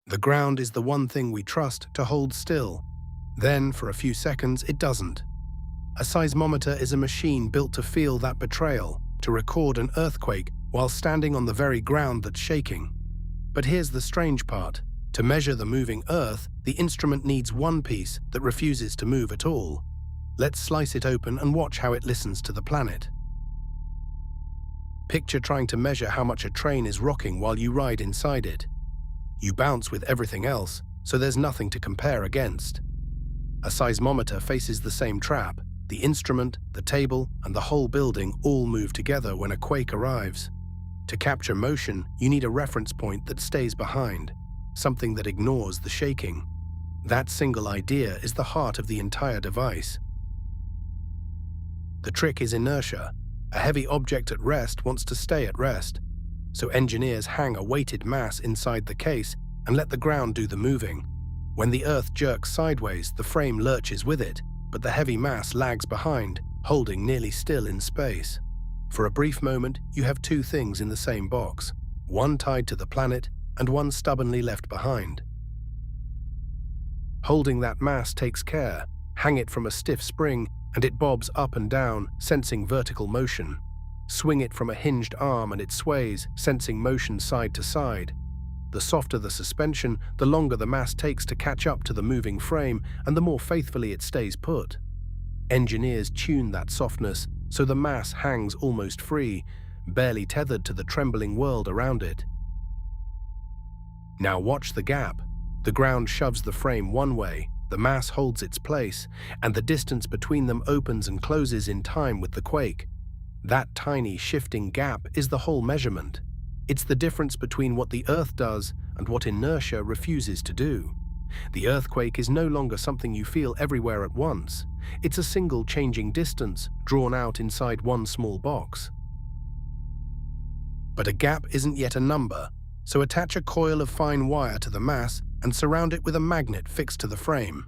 The ground is the one thing we trust to hold still. Then, for a few seconds, it doesn't. A seismometer is a machine built to feel that betrayal, to record an earthquake while standing on the very ground that's shaking. But here's the strange part. To measure the moving Earth, the instrument needs one piece that refuses to move at all. Let's slice it open and watch how it listens to the planet. Picture trying to measure how much a train is rocking while you ride inside it. You bounce with everything else, so there's nothing to compare against. A seismometer faces the same trap. The instrument, the table, and the whole building all move together when a quake arrives. To capture motion, you need a reference point that stays behind, something that ignores the shaking. That single idea is the heart of the entire device. The trick is inertia. A heavy object at rest wants to stay at rest, so engineers hang a weighted mass inside the case and let the ground do the moving. When the Earth jerks sideways, the frame lurches with it, but the heavy mass lags behind, holding nearly still in space. For a brief moment, you have two things in the same box, one tied to the planet and one stubbornly left behind. Holding that mass takes care. Hang it from a stiff spring, and it bobs up and down, sensing vertical motion. Swing it from a hinged arm and it sways, sensing motion side to side. The softer the suspension, the longer the mass takes to catch up to the moving frame, and the more faithfully it stays put. Engineers tune that softness so the mass hangs almost free, barely tethered to the trembling world around it. Now watch the gap. The ground shoves the frame one way, the mass holds its place, and the distance between them opens and closes in time with the quake. That tiny shifting gap is the whole measurement. It's the difference between what the Earth does and what inertia refuses to do. The earthquake is no longer something you feel everywhere at once. It's a single changing distance drawn out inside one small box. But a gap isn't yet a number, so attach a coil of fine wire to the mass and surround it with a magnet fixed to the frame.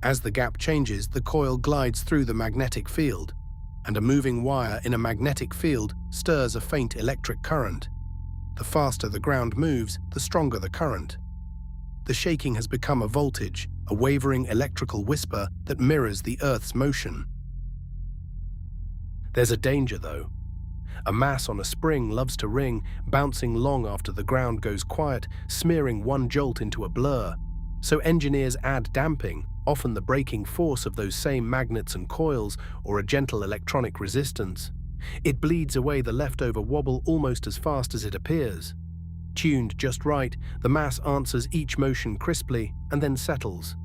As the gap changes, the coil glides through the magnetic field, and a moving wire in a magnetic field stirs a faint electric current. The faster the ground moves, the stronger the current. The shaking has become a voltage, a wavering electrical whisper that mirrors the Earth's motion. There's a danger, though. A mass on a spring loves to ring, bouncing long after the ground goes quiet, smearing one jolt into a blur. So engineers add damping, often the braking force of those same magnets and coils, or a gentle electronic resistance. It bleeds away the leftover wobble almost as fast as it appears. Tuned just right, the mass answers each motion crisply and then settles,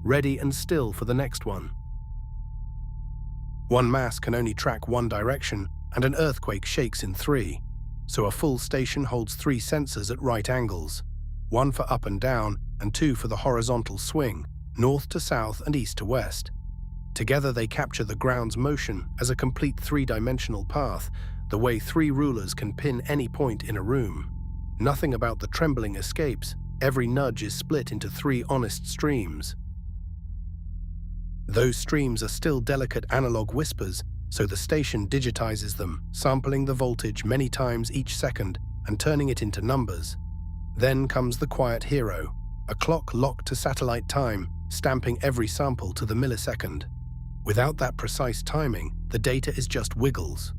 ready and still for the next one. One mass can only track one direction, and an earthquake shakes in three, so a full station holds three sensors at right angles, one for up and down and two for the horizontal swing, north to south and east to west. Together they capture the ground's motion as a complete three-dimensional path, the way three rulers can pin any point in a room. Nothing about the trembling escapes. Every nudge is split into three honest streams. Those streams are still delicate analog whispers, so the station digitizes them, sampling the voltage many times each second and turning it into numbers. Then comes the quiet hero, a clock locked to satellite time, stamping every sample to the millisecond. Without that precise timing, the data is just wiggles.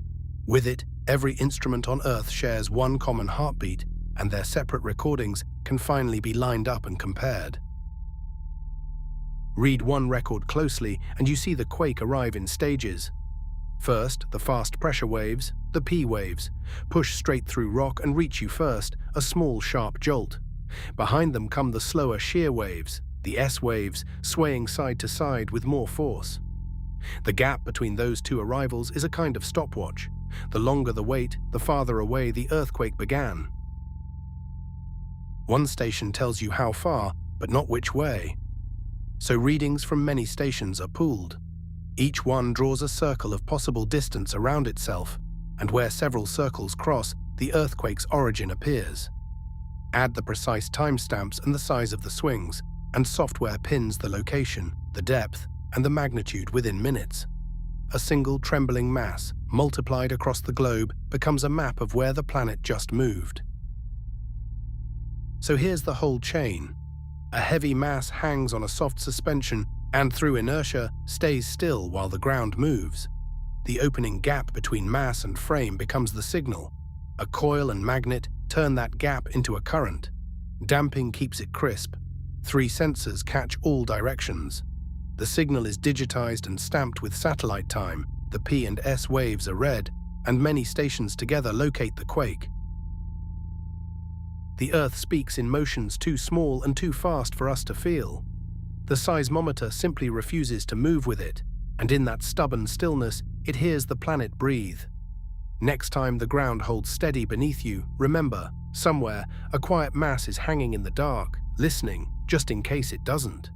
With it, every instrument on Earth shares one common heartbeat, and their separate recordings can finally be lined up and compared. Read one record closely, and you see the quake arrive in stages. First, the fast pressure waves, the P waves, push straight through rock and reach you first, a small sharp jolt. Behind them come the slower shear waves, the S waves, swaying side to side with more force. The gap between those two arrivals is a kind of stopwatch. The longer the wait, the farther away the earthquake began. One station tells you how far, but not which way. So readings from many stations are pooled. Each one draws a circle of possible distance around itself, and where several circles cross, the earthquake's origin appears. Add the precise timestamps and the size of the swings, and software pins the location, the depth, and the magnitude within minutes. A single trembling mass, multiplied across the globe, becomes a map of where the planet just moved. So here's the whole chain. A heavy mass hangs on a soft suspension and through inertia stays still while the ground moves. The opening gap between mass and frame becomes the signal. A coil and magnet turn that gap into a current. Damping keeps it crisp. 3 sensors catch all directions. The signal is digitized and stamped with satellite time. The P and S waves are read, and many stations together locate the quake. The Earth speaks in motions too small and too fast for us to feel. The seismometer simply refuses to move with it, and in that stubborn stillness, it hears the planet breathe. Next time the ground holds steady beneath you, remember, somewhere, a quiet mass is hanging in the dark, listening, just in case it doesn't.